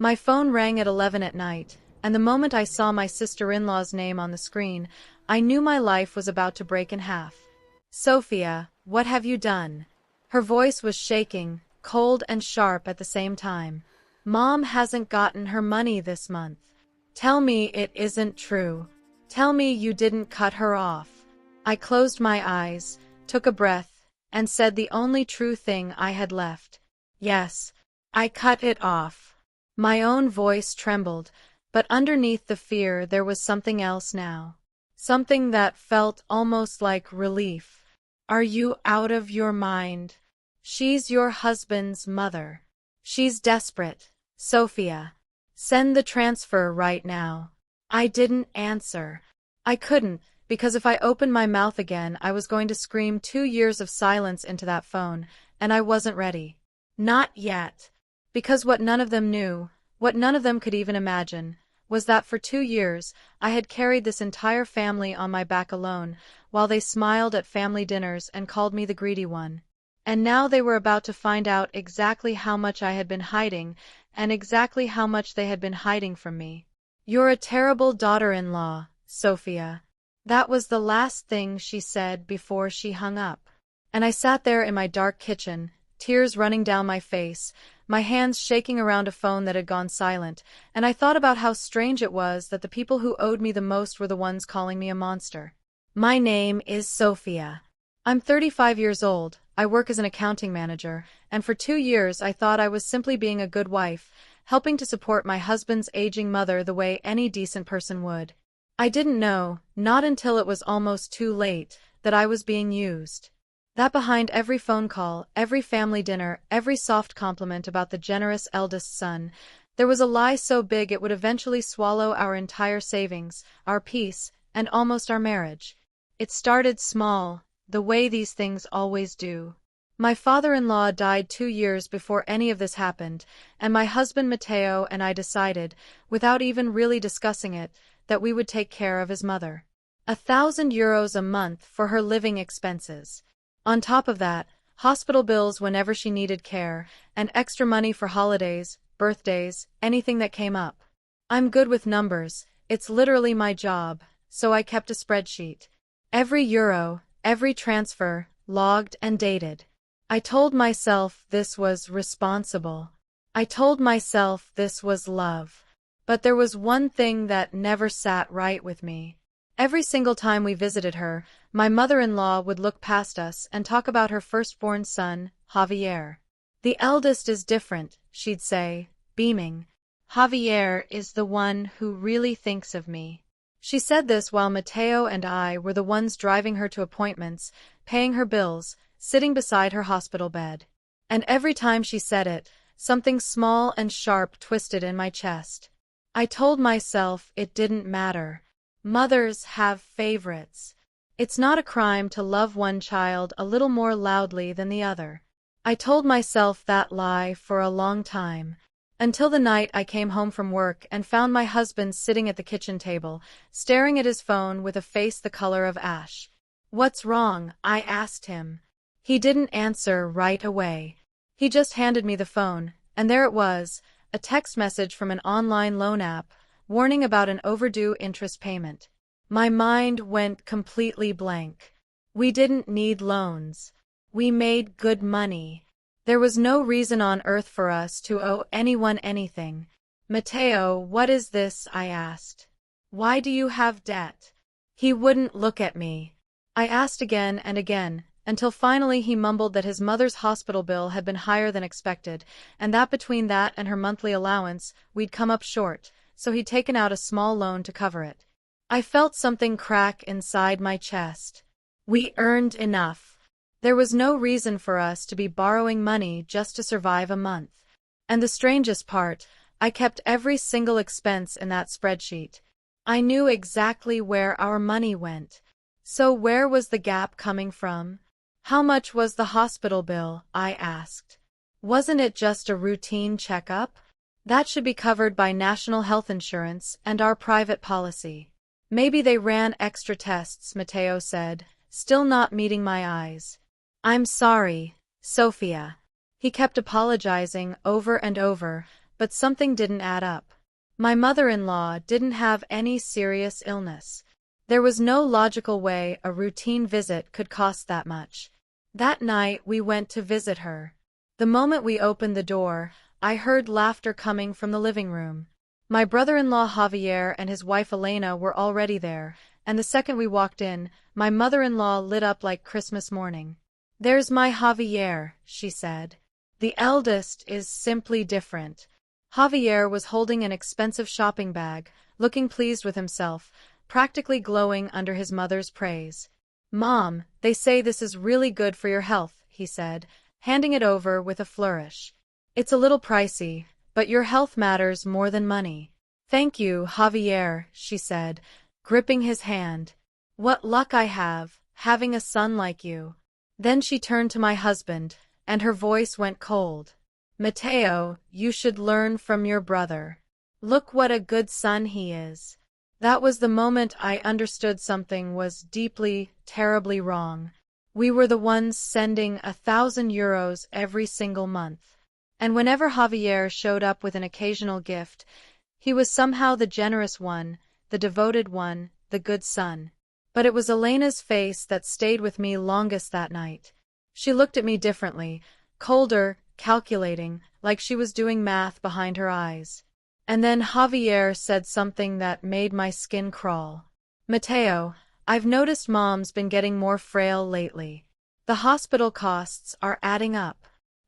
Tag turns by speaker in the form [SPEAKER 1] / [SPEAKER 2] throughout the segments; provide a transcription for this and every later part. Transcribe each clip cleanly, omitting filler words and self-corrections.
[SPEAKER 1] My phone rang at 11 at night, and the moment I saw my sister-in-law's name on the screen, I knew my life was about to break in half. Sophia, what have you done? Her voice was shaking, cold and sharp at the same time. Mom hasn't gotten her money this month. Tell me it isn't true. Tell me you didn't cut her off. I closed my eyes, took a breath, and said the only true thing I had left. Yes, I cut it off. My own voice trembled, but underneath the fear there was something else now. Something that felt almost like relief. Are you out of your mind? She's your husband's mother. She's desperate. Sophia. Send the transfer right now. I didn't answer. I couldn't, because if I opened my mouth again I was going to scream 2 years of silence into that phone, and I wasn't ready. Not yet. Because what none of them knew, what none of them could even imagine, was that for 2 years I had carried this entire family on my back alone, while they smiled at family dinners and called me the greedy one. And now they were about to find out exactly how much I had been hiding, and exactly how much they had been hiding from me. You're a terrible daughter-in-law, Sophia. That was the last thing she said before she hung up. And I sat there in my dark kitchen, tears running down my face, my hands shaking around a phone that had gone silent, and I thought about how strange it was that the people who owed me the most were the ones calling me a monster. My name is Sophia. I'm 35 years old, I work as an accounting manager, and for 2 years I thought I was simply being a good wife, helping to support my husband's aging mother the way any decent person would. I didn't know, not until it was almost too late, that I was being used. That behind every phone call, every family dinner, every soft compliment about the generous eldest son, there was a lie so big it would eventually swallow our entire savings, our peace, and almost our marriage. It started small, the way these things always do. My father-in-law died 2 years before any of this happened, and my husband Matteo and I decided, without even really discussing it, that we would take care of his mother. €1,000 a month for her living expenses. On top of that, hospital bills whenever she needed care, and extra money for holidays, birthdays, anything that came up. I'm good with numbers, it's literally my job, so I kept a spreadsheet. Every euro, every transfer, logged and dated. I told myself this was responsible. I told myself this was love. But there was one thing that never sat right with me. Every single time we visited her, my mother-in-law would look past us and talk about her firstborn son, Javier. The eldest is different, she'd say, beaming. Javier is the one who really thinks of me. She said this while Matteo and I were the ones driving her to appointments, paying her bills, sitting beside her hospital bed. And every time she said it, something small and sharp twisted in my chest. I told myself it didn't matter. Mothers have favorites. It's not a crime to love one child a little more loudly than the other. I told myself that lie for a long time, until the night I came home from work and found my husband sitting at the kitchen table, staring at his phone with a face the color of ash. "What's wrong?" I asked him. He didn't answer right away. He just handed me the phone, and there it was, a text message from an online loan app, warning about an overdue interest payment. My mind went completely blank. We didn't need loans. We made good money. There was no reason on earth for us to owe anyone anything. "Matteo, what is this?" I asked. "Why do you have debt?" He wouldn't look at me. I asked again and again, until finally he mumbled that his mother's hospital bill had been higher than expected, and that between that and her monthly allowance, we'd come up short, so he'd taken out a small loan to cover it. I felt something crack inside my chest. We earned enough. There was no reason for us to be borrowing money just to survive a month. And the strangest part, I kept every single expense in that spreadsheet. I knew exactly where our money went. So where was the gap coming from? How much was the hospital bill? I asked. Wasn't it just a routine checkup? That should be covered by national health insurance and our private policy. Maybe they ran extra tests, Matteo said, still not meeting my eyes. I'm sorry, Sophia. He kept apologizing over and over, but something didn't add up. My mother-in-law didn't have any serious illness. There was no logical way a routine visit could cost that much. That night we went to visit her. The moment we opened the door, I heard laughter coming from the living room. My brother-in-law Javier and his wife Elena were already there, and the second we walked in, my mother-in-law lit up like Christmas morning. "There's my Javier," she said. "The eldest is simply different." Javier was holding an expensive shopping bag, looking pleased with himself, practically glowing under his mother's praise. "Mom, they say this is really good for your health," he said, handing it over with a flourish. "It's a little pricey, but your health matters more than money." "Thank you, Javier," she said, gripping his hand. "What luck I have, having a son like you." Then she turned to my husband, and her voice went cold. "Mateo, you should learn from your brother. Look what a good son he is." That was the moment I understood something was deeply, terribly wrong. We were the ones sending 1,000 euros every single month. And whenever Javier showed up with an occasional gift, he was somehow the generous one, the devoted one, the good son. But it was Elena's face that stayed with me longest that night. She looked at me differently, colder, calculating, like she was doing math behind her eyes. And then Javier said something that made my skin crawl. "Mateo, I've noticed Mom's been getting more frail lately. The hospital costs are adding up."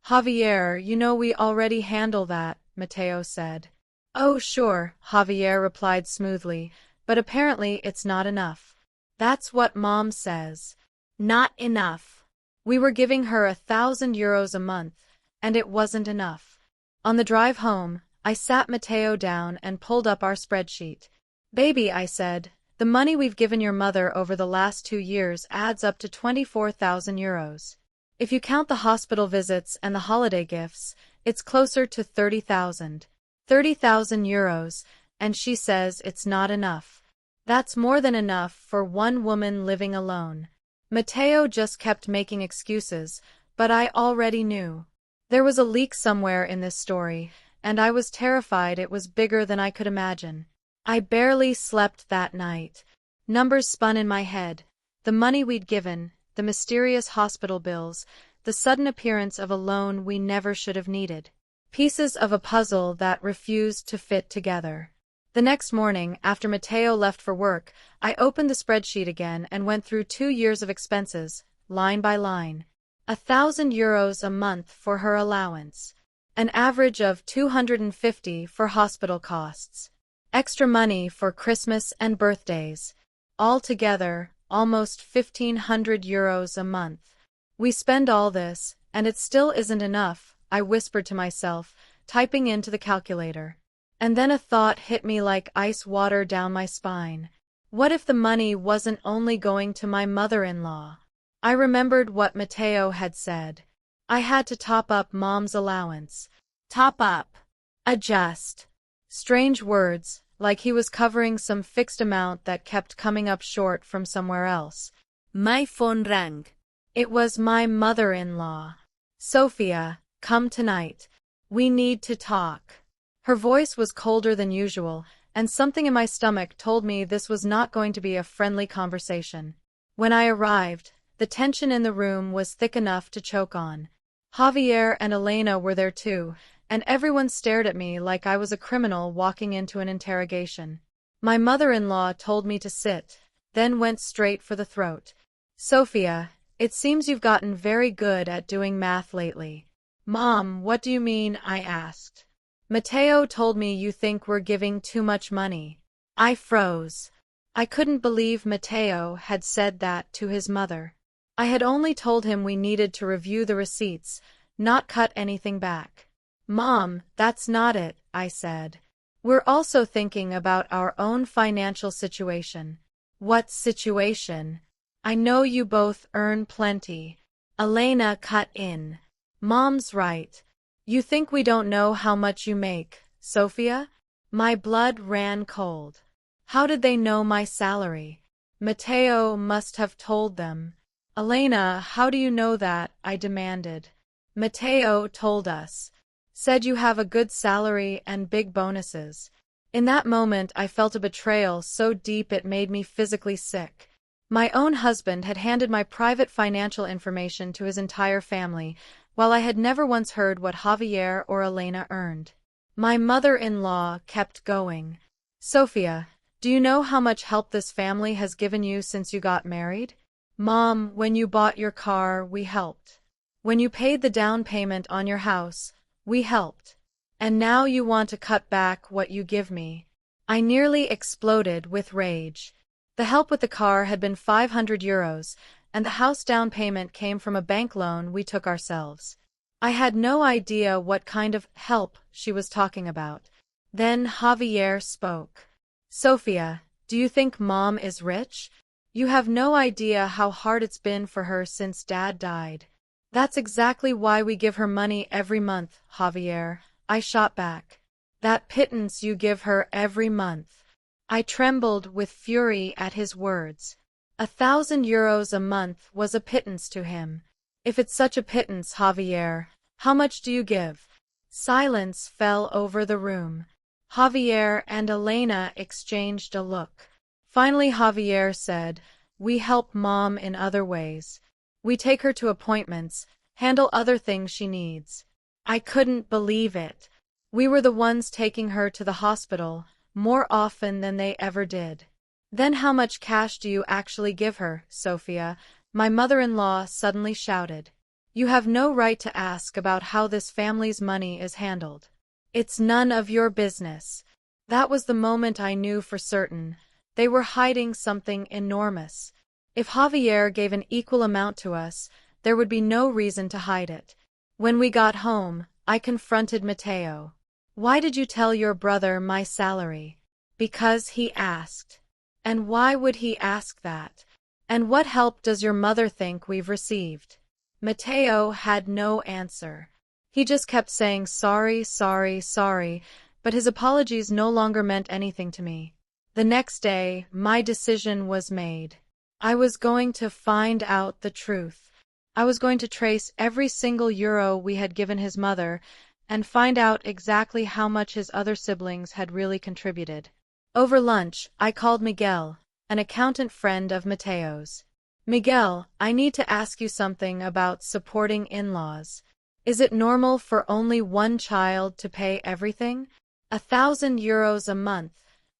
[SPEAKER 1] "Javier, you know we already handle that," Mateo said. "Oh sure," Javier replied smoothly, "but apparently it's not enough." "That's what Mom says. Not enough." We were giving her 1,000 euros a month, and it wasn't enough. On the drive home, I sat Mateo down and pulled up our spreadsheet. "Baby," I said, "the money we've given your mother over the last 2 years adds up to 24,000 euros. If you count the hospital visits and the holiday gifts, it's closer to 30,000. 30,000 euros, and she says it's not enough. That's more than enough for one woman living alone." Mateo just kept making excuses, but I already knew. There was a leak somewhere in this story, and I was terrified it was bigger than I could imagine. I barely slept that night. Numbers spun in my head. The money we'd given, the mysterious hospital bills, the sudden appearance of a loan we never should have needed. Pieces of a puzzle that refused to fit together. The next morning, after Mateo left for work, I opened the spreadsheet again and went through 2 years of expenses, line by line. 1,000 euros a month for her allowance. An average of 250 for hospital costs. Extra money for Christmas and birthdays. Altogether, almost 1,500 euros a month. We spend all this, and it still isn't enough, I whispered to myself, typing into the calculator. And then a thought hit me like ice water down my spine. What if the money wasn't only going to my mother-in-law? I remembered what Mateo had said. I had to top up Mom's allowance. Top up. Adjust. Strange words, like he was covering some fixed amount that kept coming up short from somewhere else. My phone rang. It was my mother-in-law. "Sophia, come tonight. We need to talk." Her voice was colder than usual, and something in my stomach told me this was not going to be a friendly conversation. When I arrived, the tension in the room was thick enough to choke on. Javier and Elena were there too, and everyone stared at me like I was a criminal walking into an interrogation. My mother-in-law told me to sit, then went straight for the throat. "Sophia, it seems you've gotten very good at doing math lately." "Mom, what do you mean?" I asked. "Mateo told me you think we're giving too much money." I froze. I couldn't believe Mateo had said that to his mother. I had only told him we needed to review the receipts, not cut anything back. "Mom, that's not it," I said. "We're also thinking about our own financial situation." "What situation?" "I know you both earn plenty." Elena cut in. "Mom's right. You think we don't know how much you make, Sophia?" My blood ran cold. How did they know my salary? Mateo must have told them. "Elena, how do you know that?" I demanded. "Mateo told us." Said you have a good salary and big bonuses. In that moment I felt a betrayal so deep it made me physically sick. My own husband had handed my private financial information to his entire family, while I had never once heard what Javier or Elena earned. My mother-in-law kept going. Sophia, do you know how much help this family has given you since you got married? Mom, when you bought your car, we helped. When you paid the down payment on your house, we helped. And now you want to cut back what you give me. I nearly exploded with rage. The help with the car had been €500, and the house down payment came from a bank loan we took ourselves. I had no idea what kind of help she was talking about. Then Javier spoke. Sophia, do you think Mom is rich? You have no idea how hard it's been for her since Dad died. That's exactly why we give her money every month, Javier, I shot back. That pittance you give her every month. I trembled with fury at his words. €1,000 a month was a pittance to him. If it's such a pittance, Javier, how much do you give? Silence fell over the room. Javier and Elena exchanged a look. Finally Javier said, we help Mom in other ways. We take her to appointments, handle other things she needs. I couldn't believe it. We were the ones taking her to the hospital, more often than they ever did. Then how much cash do you actually give her, Sophia? My mother-in-law suddenly shouted. You have no right to ask about how this family's money is handled. It's none of your business. That was the moment I knew for certain. They were hiding something enormous. If Javier gave an equal amount to us, there would be no reason to hide it. When we got home, I confronted Mateo. Why did you tell your brother my salary? Because he asked. And why would he ask that? And what help does your mother think we've received? Mateo had no answer. He just kept saying sorry, sorry, sorry, but his apologies no longer meant anything to me. The next day, my decision was made. I was going to find out the truth. I was going to trace every single euro we had given his mother and find out exactly how much his other siblings had really contributed. Over lunch, I called Miguel, an accountant friend of Mateo's. Miguel, I need to ask you something about supporting in-laws. Is it normal for only one child to pay everything? €1,000 a month,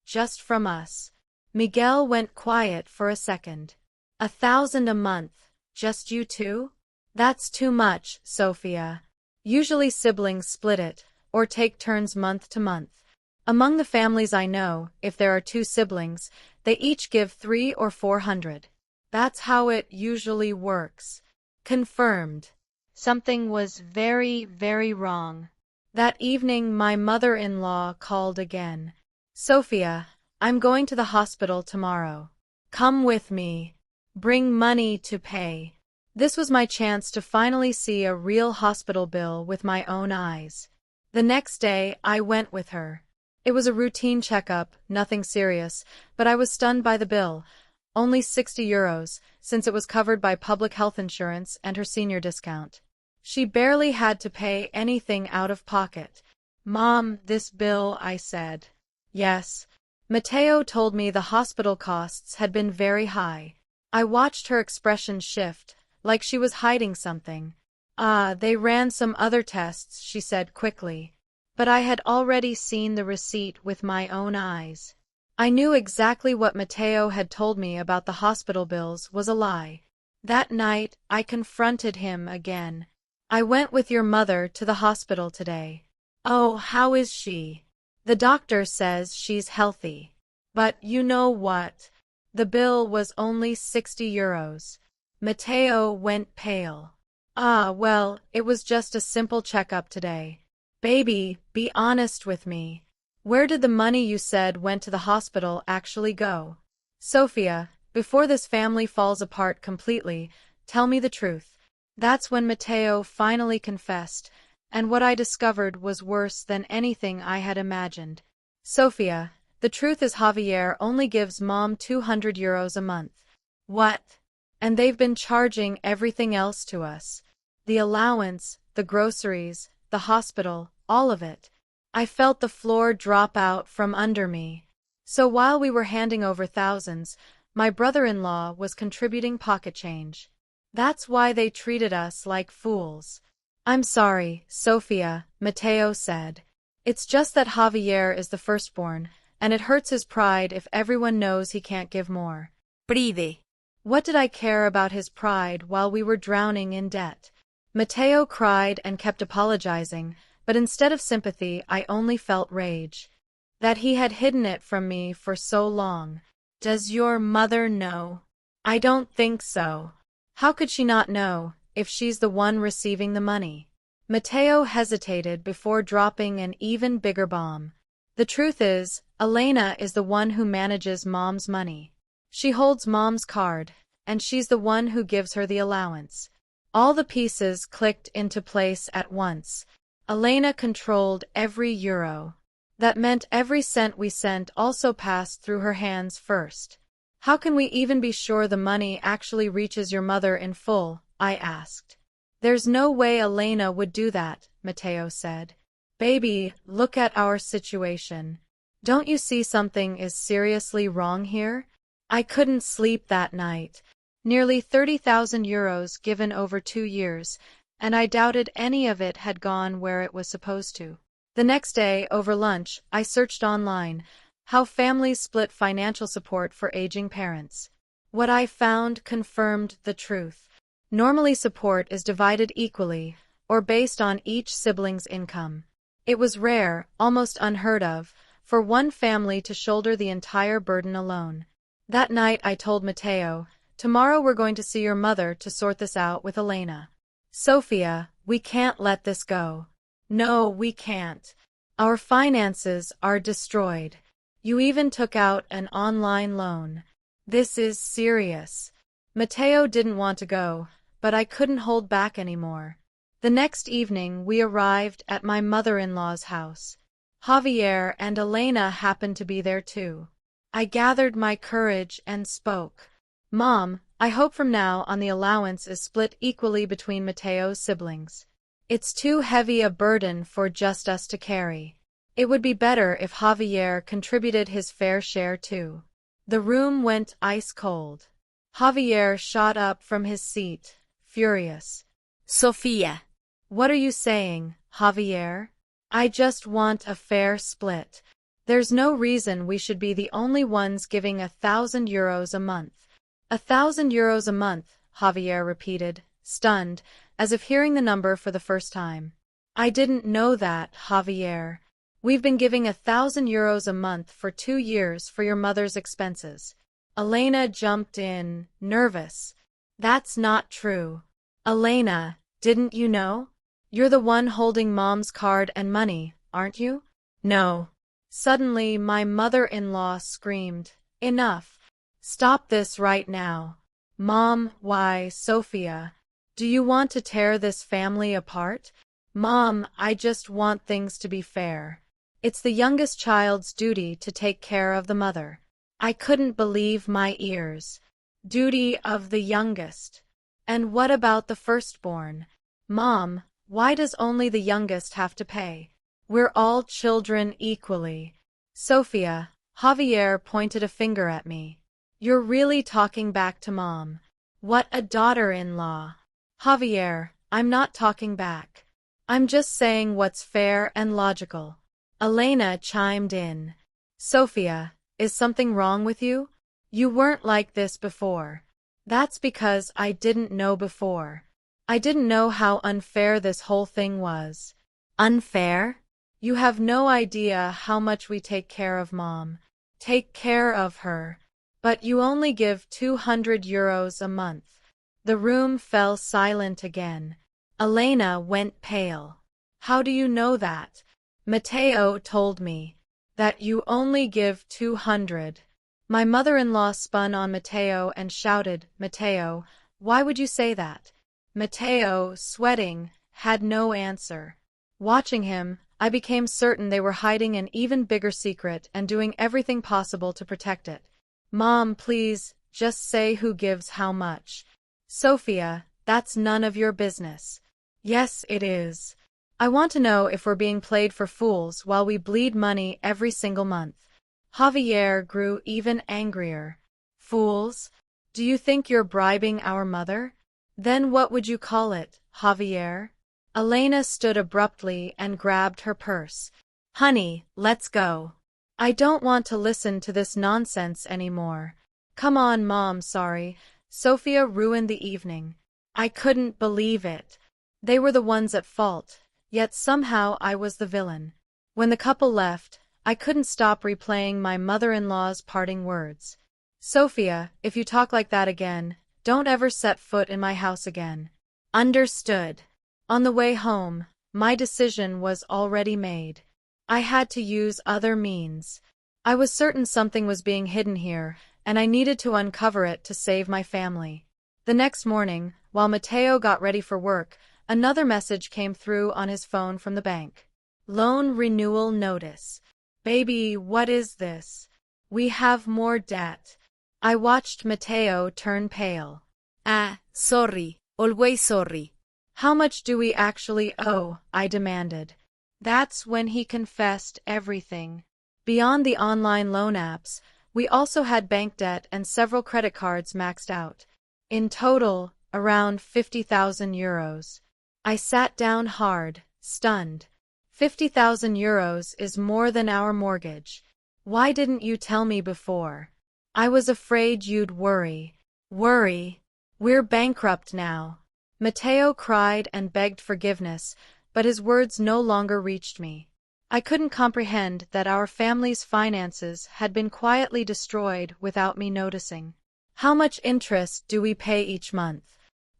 [SPEAKER 1] just from us. Miguel went quiet for a second. 1,000 a month, just you two? That's too much, Sophia. Usually siblings split it, or take turns month to month. Among the families I know, if there are two siblings, they each give 300 or 400. That's how it usually works. Confirmed. Something was very, very wrong. That evening my mother-in-law called again. Sophia, I'm going to the hospital tomorrow. Come with me. Bring money to pay. This was my chance to finally see a real hospital bill with my own eyes. The next day, I went with her. It was a routine checkup, nothing serious, but I was stunned by the bill. Only €60, since it was covered by public health insurance and her senior discount. She barely had to pay anything out of pocket. Mom, this bill, I said. Yes. Mateo told me the hospital costs had been very high. I watched her expression shift, like she was hiding something. They ran some other tests, she said quickly. But I had already seen the receipt with my own eyes. I knew exactly what Mateo had told me about the hospital bills was a lie. That night, I confronted him again. I went with your mother to the hospital today. Oh, how is she? The doctor says she's healthy. But you know what? The bill was only €60. Mateo went pale. Well, it was just a simple checkup today. Baby, be honest with me. Where did the money you said went to the hospital actually go? Sophia, before this family falls apart completely, tell me the truth. That's when Mateo finally confessed, and what I discovered was worse than anything I had imagined. Sophia, the truth is Javier only gives Mom €200 a month. What? And they've been charging everything else to us. The allowance, the groceries, the hospital, all of it. I felt the floor drop out from under me. So while we were handing over thousands, my brother-in-law was contributing pocket change. That's why they treated us like fools. I'm sorry, Sofia, Mateo said. It's just that Javier is the firstborn, and it hurts his pride if everyone knows he can't give more.
[SPEAKER 2] Pride.
[SPEAKER 1] What did I care about his pride while we were drowning in debt? Mateo cried and kept apologizing, but instead of sympathy I only felt rage. That he had hidden it from me for so long. Does your mother know? I don't think so. How could she not know, if she's the one receiving the money? Mateo hesitated before dropping an even bigger bomb. The truth is, Elena is the one who manages Mom's money. She holds Mom's card, and she's the one who gives her the allowance. All the pieces clicked into place at once. Elena controlled every euro. That meant every cent we sent also passed through her hands first. How can we even be sure the money actually reaches your mother in full? I asked. There's no way Elena would do that, Mateo said. Baby, look at our situation. Don't you see something is seriously wrong here? I couldn't sleep that night. Nearly 30,000 euros given over 2 years, and I doubted any of it had gone where it was supposed to. The next day, over lunch, I searched online, how families split financial support for aging parents. What I found confirmed the truth. Normally support is divided equally, or based on each sibling's income. It was rare, almost unheard of, for one family to shoulder the entire burden alone. That night I told Mateo, tomorrow we're going to see your mother to sort this out with Elena. Sofia, we can't let this go. No, we can't. Our finances are destroyed. You even took out an online loan. This is serious. Mateo didn't want to go, but I couldn't hold back anymore. The next evening we arrived at my mother-in-law's house. Javier and Elena happened to be there too. I gathered my courage and spoke. Mom, I hope from now on the allowance is split equally between Mateo's siblings. It's too heavy a burden for just us to carry. It would be better if Javier contributed his fair share too. The room went ice cold. Javier shot up from his seat, furious.
[SPEAKER 2] Sofia.
[SPEAKER 1] What are you saying, Javier? I just want a fair split. There's no reason we should be the only ones giving 1,000 euros a month. 1,000 euros a month, Javier repeated, stunned, as if hearing the number for the first time. I didn't know that, Javier. We've been giving 1,000 euros a month for 2 years for your mother's expenses. Elena jumped in, nervous. That's not true. Elena, didn't you know? You're the one holding Mom's card and money, aren't you? No. Suddenly my mother-in-law screamed, Enough. Stop this right now. Mom, why, Sofia? Do you want to tear this family apart? Mom, I just want things to be fair. It's the youngest child's duty to take care of the mother. I couldn't believe my ears. Duty of the youngest. And what about the firstborn? Mom, why does only the youngest have to pay? We're all children equally. Sofia, Javier pointed a finger at me. You're really talking back to Mom. What a daughter-in-law. Javier, I'm not talking back. I'm just saying what's fair and logical. Elena chimed in. Sofia, is something wrong with you? You weren't like this before. That's because I didn't know before. I didn't know how unfair this whole thing was. Unfair? You have no idea how much we take care of Mom. Take care of her. But you only give 200 euros a month. The room fell silent again. Elena went pale. How do you know that? Mateo told me. That you only give 200. My mother-in-law spun on Mateo and shouted, Mateo, why would you say that? Mateo, sweating, had no answer. Watching him, I became certain they were hiding an even bigger secret and doing everything possible to protect it. Mom, please, just say who gives how much. Sofia, that's none of your business. Yes, it is. I want to know if we're being played for fools while we bleed money every single month. Javier grew even angrier. Fools? Do you think you're bribing our mother? Then what would you call it, Javier? Elena stood abruptly and grabbed her purse. Honey, let's go. I don't want to listen to this nonsense anymore. Come on, Mom, sorry. Sophia ruined the evening. I couldn't believe it. They were the ones at fault, yet somehow I was the villain. When the couple left, I couldn't stop replaying my mother-in-law's parting words. Sophia, if you talk like that again, don't ever set foot in my house again. Understood. On the way home, my decision was already made. I had to use other means. I was certain something was being hidden here, and I needed to uncover it to save my family. The next morning, while Mateo got ready for work, another message came through on his phone from the bank. Loan renewal notice. Baby, what is this? We have more debt. I watched Mateo turn pale.
[SPEAKER 2] Sorry, always sorry.
[SPEAKER 1] How much do we actually owe? I demanded. That's when he confessed everything. Beyond the online loan apps, we also had bank debt and several credit cards maxed out. In total, around 50,000 euros. I sat down hard, stunned. 50,000 euros is more than our mortgage. Why didn't you tell me before? I was afraid you'd worry. Worry? We're bankrupt now. Mateo cried and begged forgiveness, but his words no longer reached me. I couldn't comprehend that our family's finances had been quietly destroyed without me noticing. How much interest do we pay each month?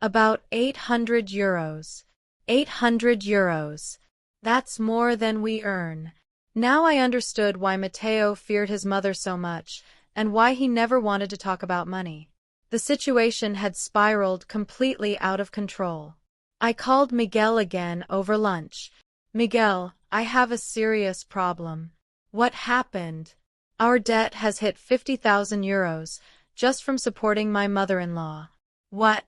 [SPEAKER 1] About 800 euros. 800 euros. That's more than we earn. Now I understood why Mateo feared his mother so much, and why he never wanted to talk about money. The situation had spiraled completely out of control. I called Miguel again over lunch. Miguel, I have a serious problem. What happened? Our debt has hit 50,000 euros, just from supporting my mother-in-law. What?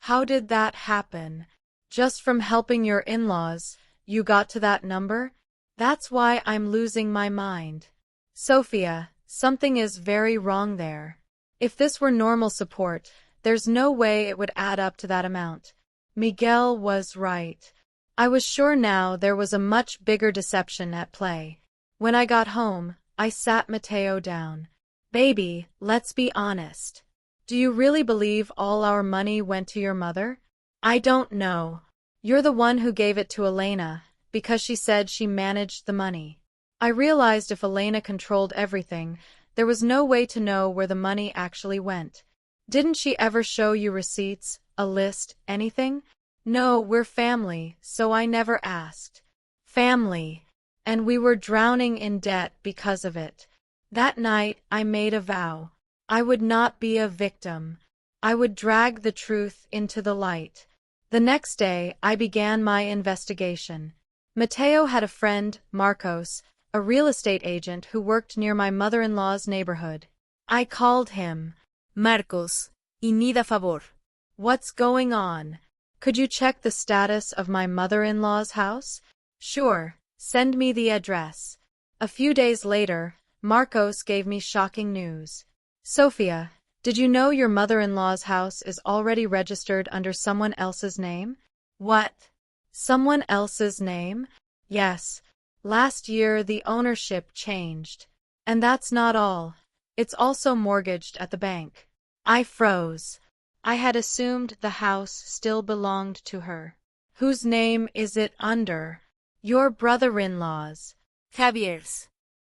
[SPEAKER 1] How did that happen? Just from helping your in-laws, you got to that number? That's why I'm losing my mind. Sophia, something is very wrong there. If this were normal support, there's no way it would add up to that amount. Miguel was right. I was sure now there was a much bigger deception at play. When I got home, I sat Mateo down. Baby, let's be honest. Do you really believe all our money went to your mother? I don't know. You're the one who gave it to Elena, because she said she managed the money. I realized if Elena controlled everything, there was no way to know where the money actually went. Didn't she ever show you receipts, a list, anything? No, we're family, so I never asked. Family. And we were drowning in debt because of it. That night, I made a vow. I would not be a victim. I would drag the truth into the light. The next day, I began my investigation. Mateo had a friend, Marcos, a real estate agent who worked near my mother-in-law's neighborhood. I called him.
[SPEAKER 2] Marcos, y need a favor.
[SPEAKER 1] What's going on? Could you check the status of my mother-in-law's house? Sure, send me the address. A few days later, Marcos gave me shocking news. Sophia, did you know your mother-in-law's house is already registered under someone else's name? What? Someone else's name? Yes. Last year the ownership changed. And that's not all. It's also mortgaged at the bank. I froze. I had assumed the house still belonged to her. Whose name is it under? Your brother-in-law's.
[SPEAKER 2] Javier's.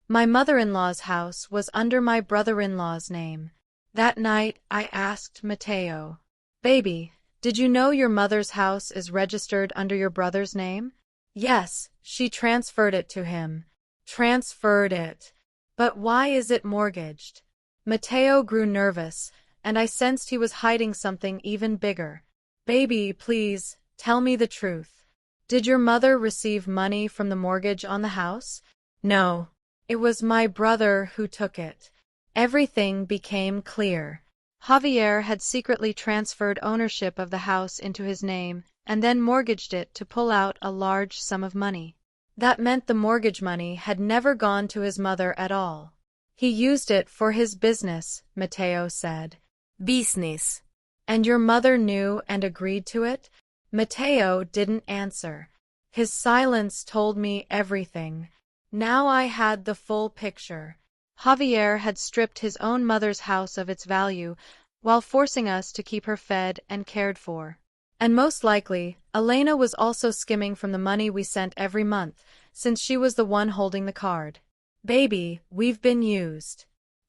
[SPEAKER 1] My mother-in-law's house was under my brother-in-law's name. That night I asked Mateo, Baby, did you know your mother's house is registered under your brother's name? Yes, she transferred it to him. Transferred it. But why is it mortgaged? Mateo grew nervous, and I sensed he was hiding something even bigger. Baby, please, tell me the truth. Did your mother receive money from the mortgage on the house? No. It was my brother who took it. Everything became clear. Javier had secretly transferred ownership of the house into his name, and then mortgaged it to pull out a large sum of money. That meant the mortgage money had never gone to his mother at all. He used it for his business, Matteo said.
[SPEAKER 2] Business.
[SPEAKER 1] And your mother knew and agreed to it? Matteo didn't answer. His silence told me everything. Now I had the full picture. Javier had stripped his own mother's house of its value, while forcing us to keep her fed and cared for. And most likely, Elena was also skimming from the money we sent every month, since she was the one holding the card. Baby, we've been used.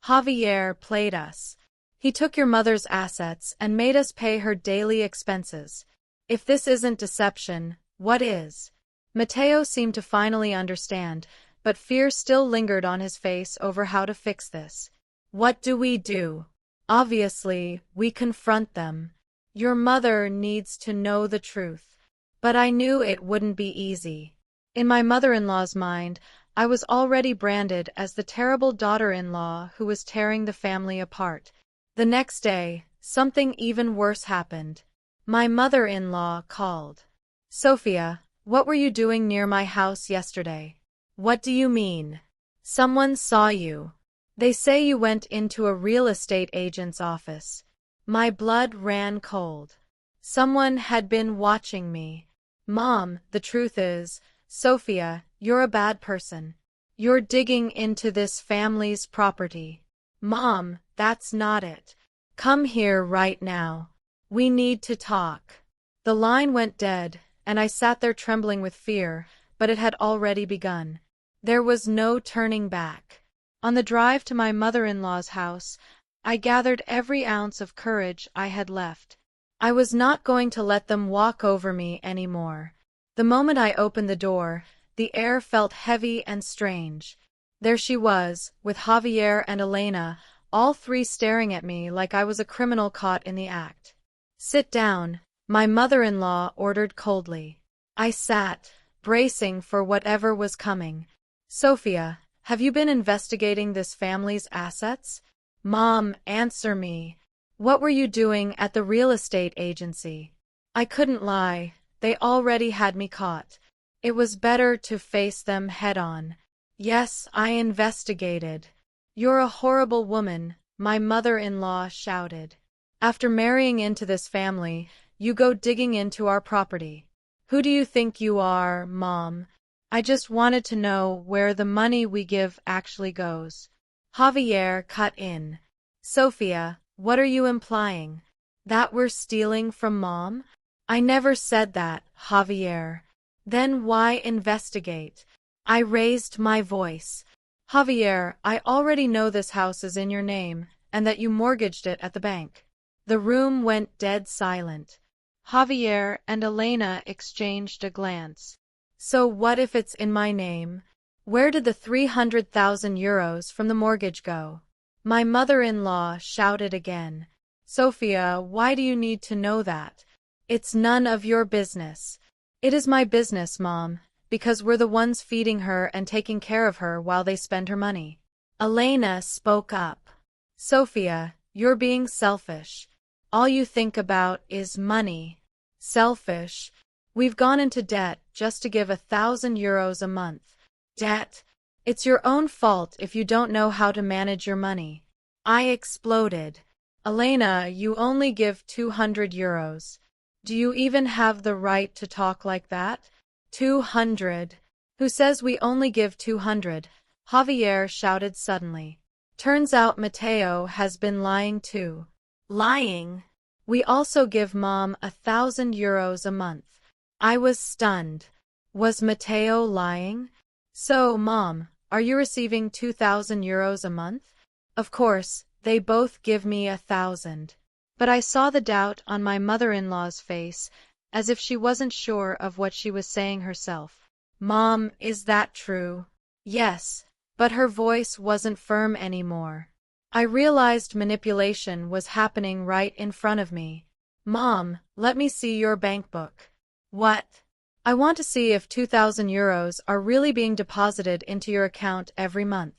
[SPEAKER 1] Javier played us. He took your mother's assets and made us pay her daily expenses. If this isn't deception, what is? Matteo seemed to finally understand, but fear still lingered on his face over how to fix this. What do we do? Obviously, we confront them. Your mother needs to know the truth. But I knew it wouldn't be easy. In my mother-in-law's mind, I was already branded as the terrible daughter-in-law who was tearing the family apart. The next day, something even worse happened. My mother-in-law called. Sofia, what were you doing near my house yesterday? What do you mean? Someone saw you. They say you went into a real estate agent's office. My blood ran cold. Someone had been watching me. Mom, the truth is, Sofia, you're a bad person. You're digging into this family's property. Mom, that's not it. Come here right now. We need to talk. The line went dead, and I sat there trembling with fear, but it had already begun. There was no turning back. On the drive to my mother-in-law's house, I gathered every ounce of courage I had left. I was not going to let them walk over me anymore. The moment I opened the door, the air felt heavy and strange. There she was, with Javier and Elena, all three staring at me like I was a criminal caught in the act. Sit down, my mother-in-law ordered coldly. I sat, bracing for whatever was coming. Sofia, have you been investigating this family's assets? Mom, answer me. What were you doing at the real estate agency? I couldn't lie. They already had me caught. It was better to face them head-on. Yes, I investigated. You're a horrible woman, my mother-in-law shouted. After marrying into this family, you go digging into our property. Who do you think you are, Mom? I just wanted to know where the money we give actually goes. Javier cut in. Sofia, what are you implying? That we're stealing from Mom? I never said that, Javier. Then why investigate? I raised my voice. Javier, I already know this house is in your name, and that you mortgaged it at the bank. The room went dead silent. Javier and Elena exchanged a glance. So what if it's in my name? Where did the 300,000 euros from the mortgage go? My mother-in-law shouted again. Sofia, why do you need to know that? It's none of your business. It is my business, Mom, because we're the ones feeding her and taking care of her while they spend her money. Elena spoke up. Sofia, you're being selfish. All you think about is money. Selfish? We've gone into debt just to give 1,000 euros a month. Debt? It's your own fault if you don't know how to manage your money. I exploded. Elena, you only give 200 euros. Do you even have the right to talk like that? 200. Who says we only give 200? Javier shouted suddenly. Turns out Matteo has been lying too. Lying? We also give Mom 1,000 euros a month. I was stunned. Was Matteo lying? So, Mom, are you receiving 2,000 euros a month? Of course, they both give me 1,000. But I saw the doubt on my mother-in-law's face, as if she wasn't sure of what she was saying herself. Mom, is that true? Yes, but her voice wasn't firm anymore. I realized manipulation was happening right in front of me. Mom, let me see your bank book. What? I want to see if 2,000 euros are really being deposited into your account every month.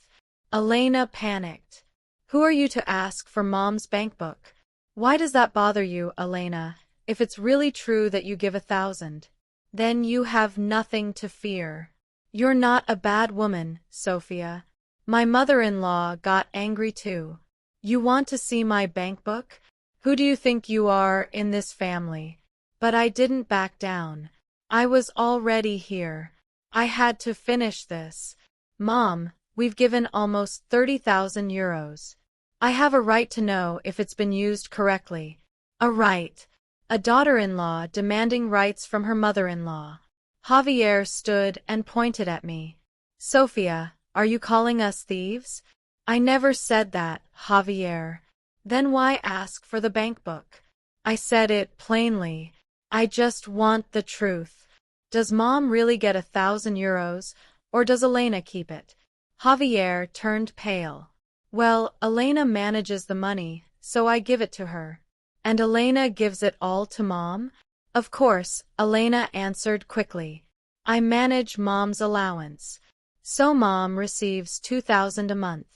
[SPEAKER 1] Elena panicked. Who are you to ask for Mom's bank book? Why does that bother you, Elena? if it's really true that you give 1,000, then you have nothing to fear. You're not a bad woman, Sophia. My mother-in-law got angry too. You want to see my bank book? Who do you think you are in this family? But I didn't back down. I was already here. I had to finish this. Mom, we've given almost 30,000 euros. I have a right to know if it's been used correctly. A right. A daughter-in-law demanding rights from her mother-in-law. Javier stood and pointed at me. Sophia, are you calling us thieves? I never said that, Javier. Then why ask for the bank book? I said it plainly. I just want the truth. Does Mom really get 1,000 euros, or does Elena keep it? Javier turned pale. Well, Elena manages the money, so I give it to her. And Elena gives it all to Mom? Of course, Elena answered quickly. I manage Mom's allowance. So Mom receives 2,000 a month.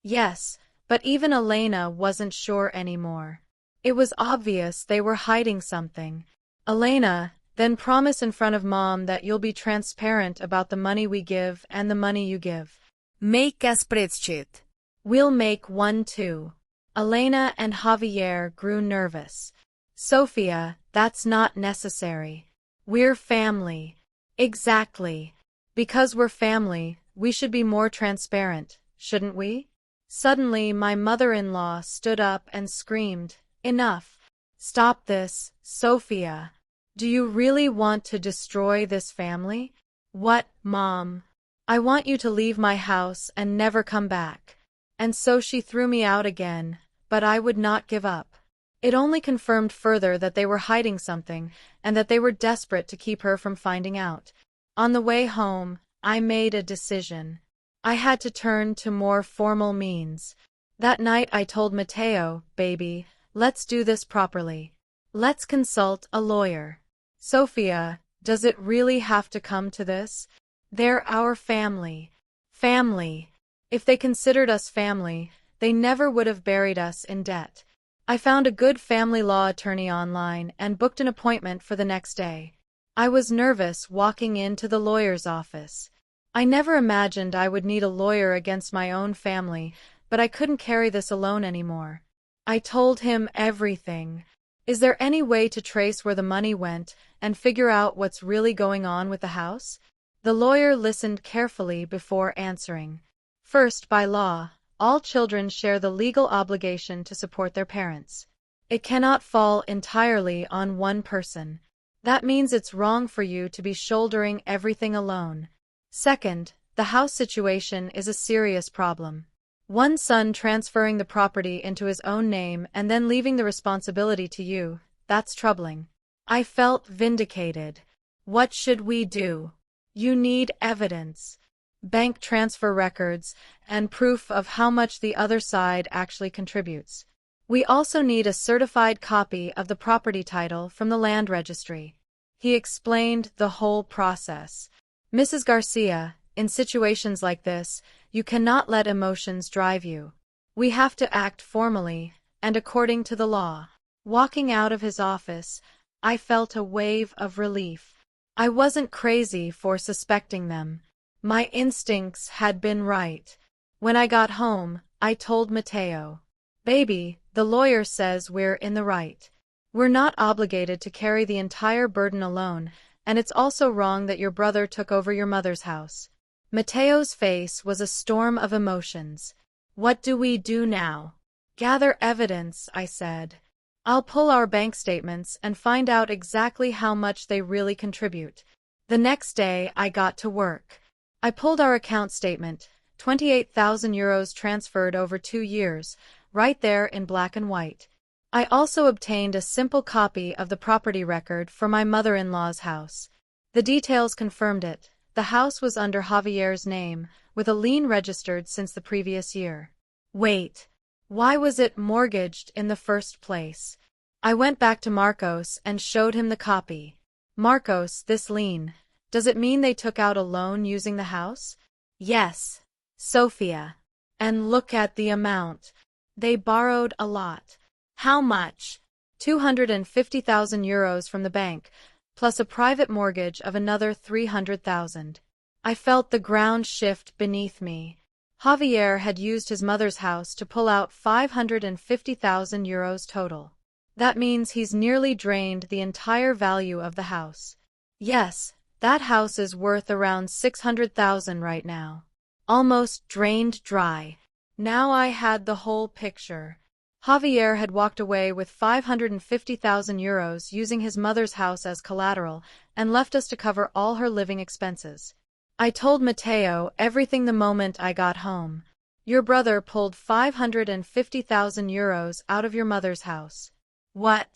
[SPEAKER 1] Yes, but even Elena wasn't sure anymore. It was obvious they were hiding something. Elena, then promise in front of Mom that you'll be transparent about the money we give and the money you give.
[SPEAKER 2] Make a spreadsheet.
[SPEAKER 1] We'll make one too. Elena and Javier grew nervous. Sophia, that's not necessary. We're family. Exactly. Because we're family, we should be more transparent, shouldn't we? Suddenly, my mother-in-law stood up and screamed, Enough. Stop this, Sophia. Do you really want to destroy this family? What, Mom? I want you to leave my house and never come back. And so she threw me out again, but I would not give up. It only confirmed further that they were hiding something, and that they were desperate to keep her from finding out. On the way home, I made a decision. I had to turn to more formal means. That night I told Mateo, baby, let's do this properly. Let's consult a lawyer. Sophia, does it really have to come to this? They're our family. Family. If they considered us family, they never would have buried us in debt. I found a good family law attorney online and booked an appointment for the next day. I was nervous walking into the lawyer's office. I never imagined I would need a lawyer against my own family, but I couldn't carry this alone anymore. I told him everything. Is there any way to trace where the money went and figure out what's really going on with the house? The lawyer listened carefully before answering. First, by law, all children share the legal obligation to support their parents. It cannot fall entirely on one person. That means it's wrong for you to be shouldering everything alone. Second, the house situation is a serious problem. One son transferring the property into his own name and then leaving the responsibility to you, that's troubling. I felt vindicated. What should we do? You need evidence. Bank transfer records, and proof of how much the other side actually contributes. We also need a certified copy of the property title from the land registry. He explained the whole process. Mrs. Garcia, in situations like this, you cannot let emotions drive you. We have to act formally, and according to the law. Walking out of his office, I felt a wave of relief. I wasn't crazy for suspecting them. My instincts had been right. When I got home, I told Mateo, baby, the lawyer says we're in the right. We're not obligated to carry the entire burden alone, and it's also wrong that your brother took over your mother's house. Mateo's face was a storm of emotions. What do we do now? Gather evidence, I said. I'll pull our bank statements and find out exactly how much they really contribute. The next day, I got to work. I pulled our account statement, 28,000 euros transferred over 2 years, right there in black and white. I also obtained a simple copy of the property record for my mother-in-law's house. The details confirmed it. The house was under Javier's name, with a lien registered since the previous year. Wait. Why was it mortgaged in the first place? I went back to Marcos and showed him the copy. Marcos, this lien, does it mean they took out a loan using the house? Yes. Sophia. And look at the amount. They borrowed a lot. How much? 250,000 euros from the bank, plus a private mortgage of another 300,000. I felt the ground shift beneath me. Javier had used his mother's house to pull out 550,000 euros total. That means he's nearly drained the entire value of the house. Yes, that house is worth around 600,000 right now. Almost drained dry. Now I had the whole picture. Javier had walked away with 550,000 euros using his mother's house as collateral and left us to cover all her living expenses. I told Mateo everything the moment I got home. Your brother pulled 550,000 euros out of your mother's house. What?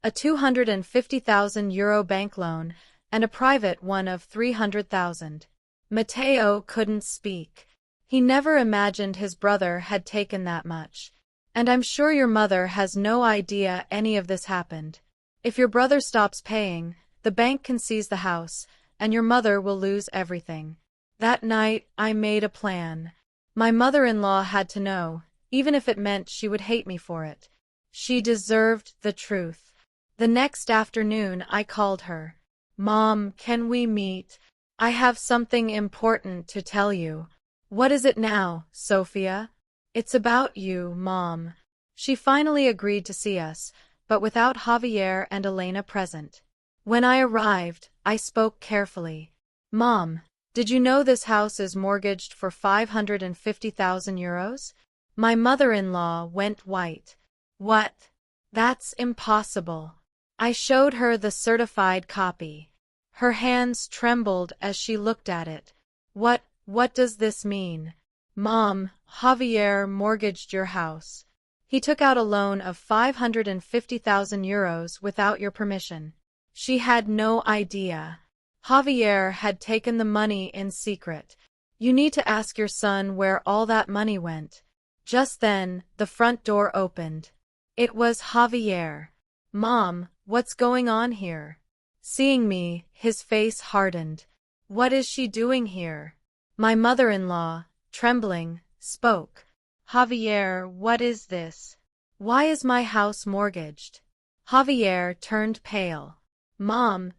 [SPEAKER 1] A 250,000 euro bank loan and a private one of 300,000. Mateo couldn't speak. He never imagined his brother had taken that much. And I'm sure your mother has no idea any of this happened. If your brother stops paying, the bank can seize the house, and your mother will lose everything. That night, I made a plan. My mother-in-law had to know, even if it meant she would hate me for it. She deserved the truth. The next afternoon, I called her. Mom, can we meet? I have something important to tell you. What is it now, Sofia? It's about you, Mom. She finally agreed to see us, but without Javier and Elena present. When I arrived, I spoke carefully. Mom, did you know this house is mortgaged for 550,000 euros? My mother-in-law went white. What? That's impossible. I showed her the certified copy. Her hands trembled as she looked at it. What does this mean? Mom, Javier mortgaged your house. He took out a loan of 550,000 euros without your permission. She had no idea. Javier had taken the money in secret. You need to ask your son where all that money went. Just then, the front door opened. It was Javier. Mom, what's going on here? Seeing me, his face hardened. What is she doing here? My mother-in-law, trembling, spoke. Javier, what is this? Why is my house mortgaged? Javier turned pale. Mom,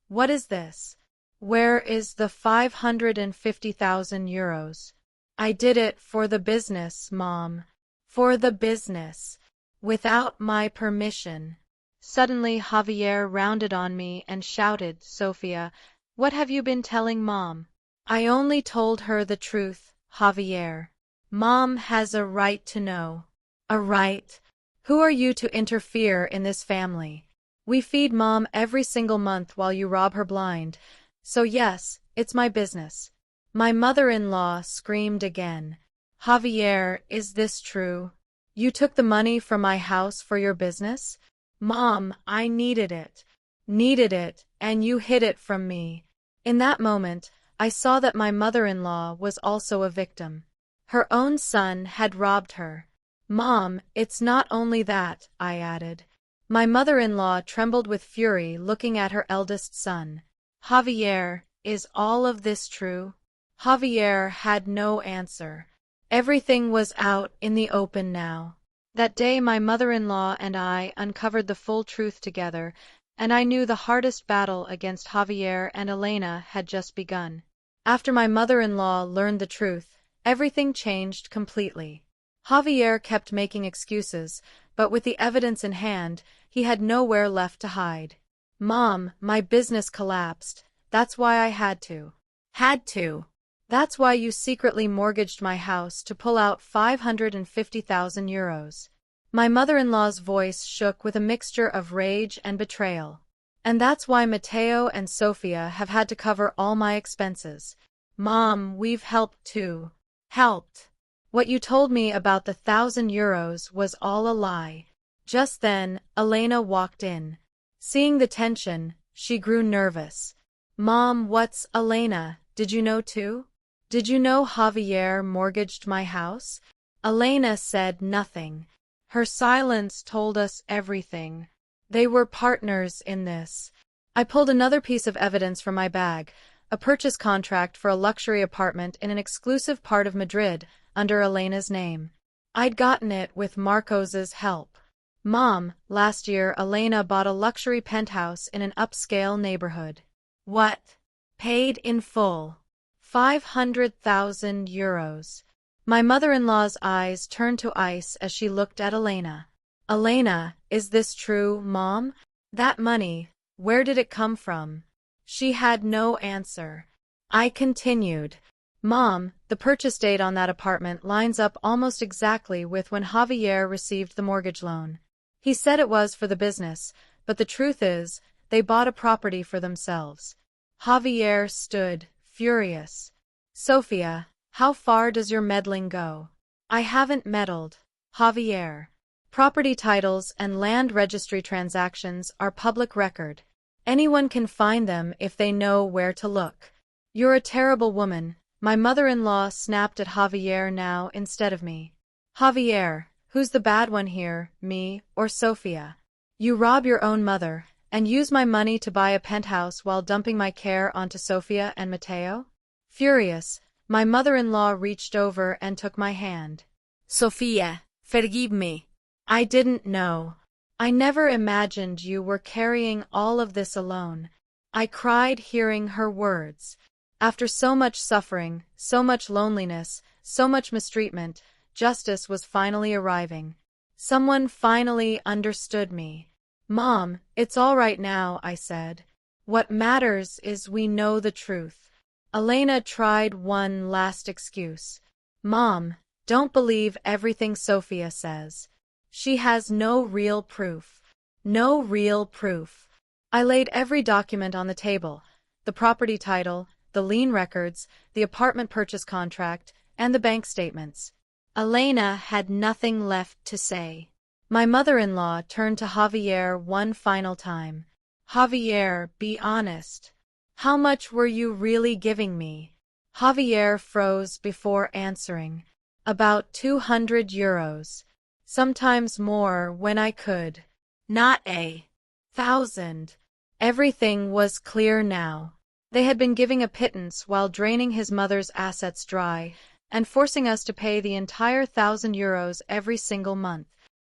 [SPEAKER 1] what is this? Where is the 550,000 euros? I did it for the business, Mom. For the business. Without my permission. Suddenly Javier rounded on me and shouted, Sofia, what have you been telling Mom? I only told her the truth, Javier. Mom has a right to know. A right? Who are you to interfere in this family? We feed Mom every single month while you rob her blind. So yes, it's my business. My mother-in-law screamed again. Javier, is this true? You took the money from my house for your business? Mom, I needed it. Needed it, and you hid it from me. In that moment, I saw that my mother-in-law was also a victim. Her own son had robbed her. Mom, it's not only that, I added. My mother-in-law trembled with fury looking at her eldest son. Javier, is all of this true? Javier had no answer. Everything was out in the open now. That day my mother-in-law and I uncovered the full truth together, and I knew the hardest battle against Javier and Elena had just begun. After my mother-in-law learned the truth, everything changed completely. Javier kept making excuses, but with the evidence in hand, he had nowhere left to hide. Mom, my business collapsed. That's why I had to. Had to. That's why you secretly mortgaged my house to pull out 550,000 euros. My mother-in-law's voice shook with a mixture of rage and betrayal. And that's why Mateo and Sofia have had to cover all my expenses. Mom, we've helped too. Helped. What you told me about the 1,000 euros was all a lie. Just then, Elena walked in. Seeing the tension, she grew nervous. Mom, what's Elena? Did you know too? Did you know Javier mortgaged my house? Elena said nothing. Her silence told us everything. They were partners in this. I pulled another piece of evidence from my bag, a purchase contract for a luxury apartment in an exclusive part of Madrid under Elena's name. I'd gotten it with Marcos's help. Mom, last year Elena bought a luxury penthouse in an upscale neighborhood. What? Paid in full. 500,000 euros. My mother-in-law's eyes turned to ice as she looked at Elena. Elena, is this true, Mom? That money, where did it come from? She had no answer. I continued. Mom, the purchase date on that apartment lines up almost exactly with when Javier received the mortgage loan. He said it was for the business, but the truth is, they bought a property for themselves. Javier stood, furious. Sophia, how far does your meddling go? I haven't meddled. Javier. Property titles and land registry transactions are public record. Anyone can find them if they know where to look. You're a terrible woman. My mother-in-law snapped at Javier now instead of me. Javier, who's the bad one here, me or Sophia? You rob your own mother and use my money to buy a penthouse while dumping my care onto Sophia and Mateo? Furious, my mother-in-law reached over and took my hand.
[SPEAKER 2] Sofia, forgive me.
[SPEAKER 1] I didn't know. I never imagined you were carrying all of this alone. I cried hearing her words. After so much suffering, so much loneliness, so much mistreatment, justice was finally arriving. Someone finally understood me. Mom, it's all right now, I said. What matters is we know the truth. Elena tried one last excuse. Mom, don't believe everything Sophia says. She has no real proof. No real proof. I laid every document on the table. The property title, the lien records, the apartment purchase contract, and the bank statements. Elena had nothing left to say. My mother-in-law turned to Javier one final time. Javier, be honest. How much were you really giving me? Javier froze before answering. About 200 euros. Sometimes more when I could. Not 1,000. Everything was clear now. They had been giving a pittance while draining his mother's assets dry and forcing us to pay the entire 1,000 euros every single month.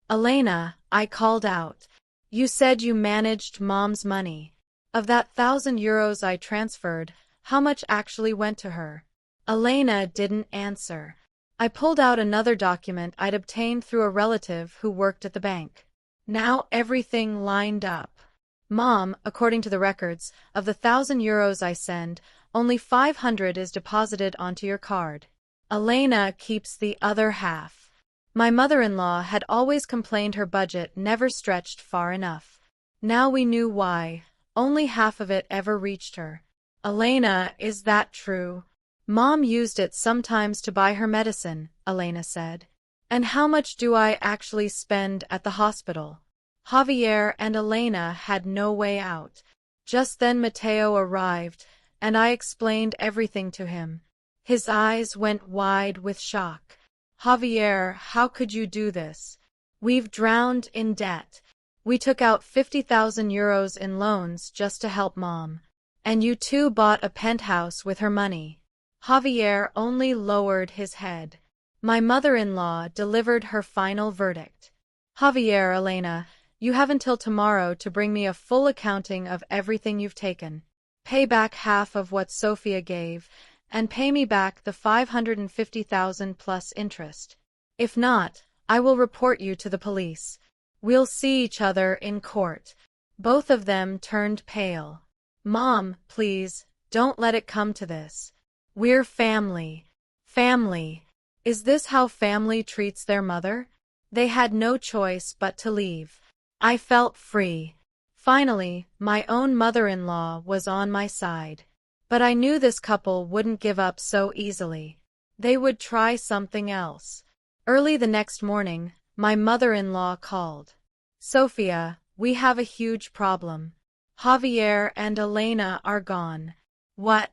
[SPEAKER 1] Elena, I called out. You said you managed Mom's money. Of that 1,000 euros I transferred, how much actually went to her? Elena didn't answer. I pulled out another document I'd obtained through a relative who worked at the bank. Now everything lined up. Mom, according to the records, of the 1,000 euros I send, only 500 is deposited onto your card. Elena keeps the other half. My mother-in-law had always complained her budget never stretched far enough. Now we knew why. Only half of it ever reached her. Elena, is that true? Mom used it sometimes to buy her medicine, Elena said. And how much do I actually spend at the hospital? Javier and Elena had no way out. Just then Mateo arrived, and I explained everything to him. His eyes went wide with shock. Javier, how could you do this? We've drowned in debt. We took out 50,000 euros in loans just to help Mom. And you two bought a penthouse with her money. Javier only lowered his head. My mother-in-law delivered her final verdict. Javier, Elena, you have until tomorrow to bring me a full accounting of everything you've taken. Pay back half of what Sophia gave, and pay me back the 550,000 plus interest. If not, I will report you to the police. We'll see each other in court. Both of them turned pale. Mom, please, don't let it come to this. We're family. Family. Is this how family treats their mother? They had no choice but to leave. I felt free. Finally, my own mother-in-law was on my side. But I knew this couple wouldn't give up so easily. They would try something else. Early the next morning, my mother-in-law called. Sophia, we have a huge problem. Javier and Elena are gone. What?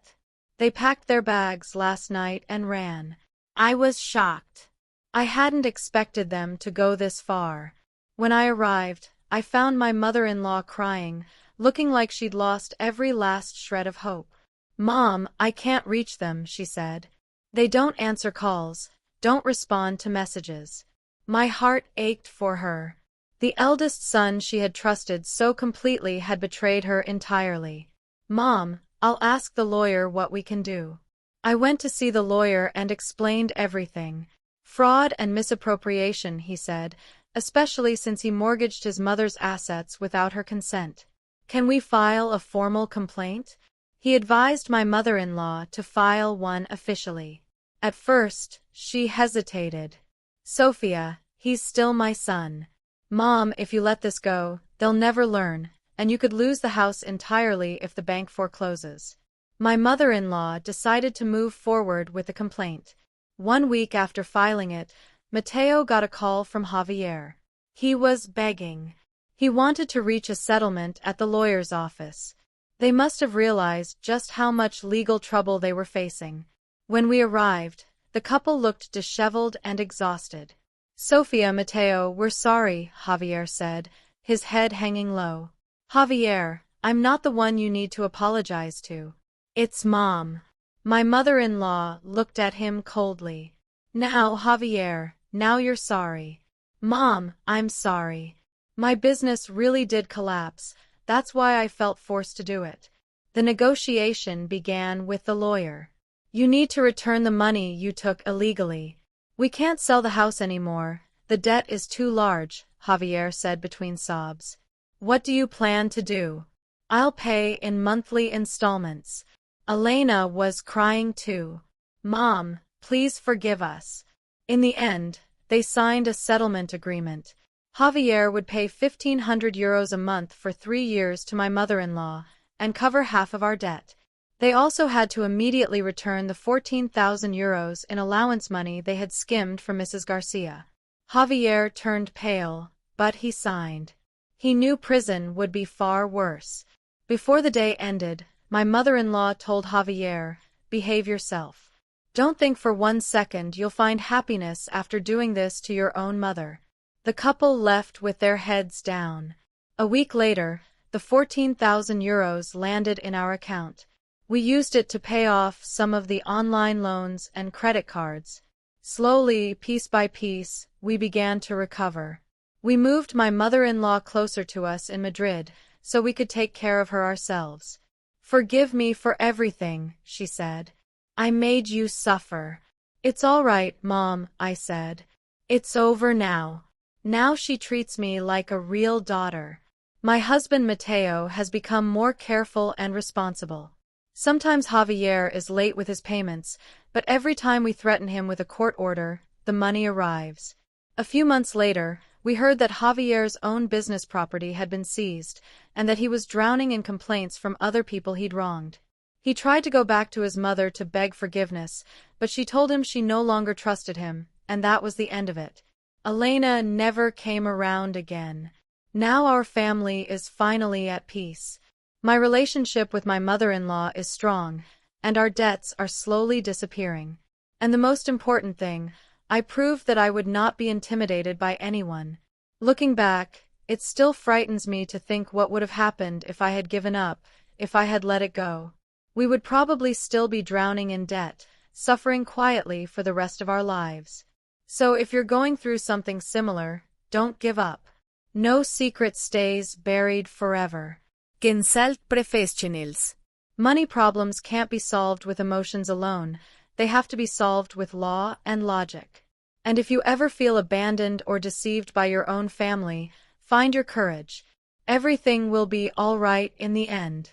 [SPEAKER 1] They packed their bags last night and ran. I was shocked. I hadn't expected them to go this far. When I arrived, I found my mother-in-law crying, looking like she'd lost every last shred of hope. Mom, I can't reach them, she said. They don't answer calls, don't respond to messages. My heart ached for her. The eldest son she had trusted so completely had betrayed her entirely. "Mom, I'll ask the lawyer what we can do." I went to see the lawyer and explained everything. "Fraud and misappropriation," he said, "especially since he mortgaged his mother's assets without her consent. Can we file a formal complaint?" He advised my mother-in-law to file one officially. At first, she hesitated. "Sophia, he's still my son. Mom, if you let this go, they'll never learn, and you could lose the house entirely if the bank forecloses." My mother-in-law decided to move forward with the complaint. 1 week after filing it, Mateo got a call from Javier. He was begging. He wanted to reach a settlement at the lawyer's office. They must have realized just how much legal trouble they were facing. When we arrived, the couple looked disheveled and exhausted. "Sophia, Mateo, we're sorry," Javier said, his head hanging low. "Javier, I'm not the one you need to apologize to. It's Mom." My mother-in-law looked at him coldly. "Now, Javier, now you're sorry." "Mom, I'm sorry. My business really did collapse. That's why I felt forced to do it." The negotiation began with the lawyer. "You need to return the money you took illegally. We can't sell the house anymore. The debt is too large," Javier said between sobs. "What do you plan to do?" "I'll pay in monthly installments." Elena was crying too. "Mom, please forgive us." In the end, they signed a settlement agreement. Javier would pay €1,500 a month for 3 years to my mother-in-law and cover half of our debt. They also had to immediately return the €14,000 in allowance money they had skimmed from Mrs. Garcia. Javier turned pale, but he signed. He knew prison would be far worse. Before the day ended, my mother-in-law told Javier, "Behave yourself. Don't think for 1 second you'll find happiness after doing this to your own mother." The couple left with their heads down. A week later, the €14,000 landed in our account. We used it to pay off some of the online loans and credit cards. Slowly, piece by piece, we began to recover. We moved my mother-in-law closer to us in Madrid so we could take care of her ourselves. "Forgive me for everything," she said. "I made you suffer." "It's all right, Mom," I said. "It's over now." Now she treats me like a real daughter. My husband Mateo has become more careful and responsible. Sometimes Javier is late with his payments, but every time we threaten him with a court order, the money arrives. A few months later, we heard that Javier's own business property had been seized, and that he was drowning in complaints from other people he'd wronged. He tried to go back to his mother to beg forgiveness, but she told him she no longer trusted him, and that was the end of it. Elena never came around again. Now our family is finally at peace. My relationship with my mother-in-law is strong, and our debts are slowly disappearing. And the most important thing, I proved that I would not be intimidated by anyone. Looking back, it still frightens me to think what would have happened if I had given up, if I had let it go. We would probably still be drowning in debt, suffering quietly for the rest of our lives. So if you're going through something similar, don't give up. No secret stays buried forever.
[SPEAKER 2] Consult professionals.
[SPEAKER 1] Money problems can't be solved with emotions alone. They have to be solved with law and logic. And if you ever feel abandoned or deceived by your own family, find your courage. Everything will be all right in the end.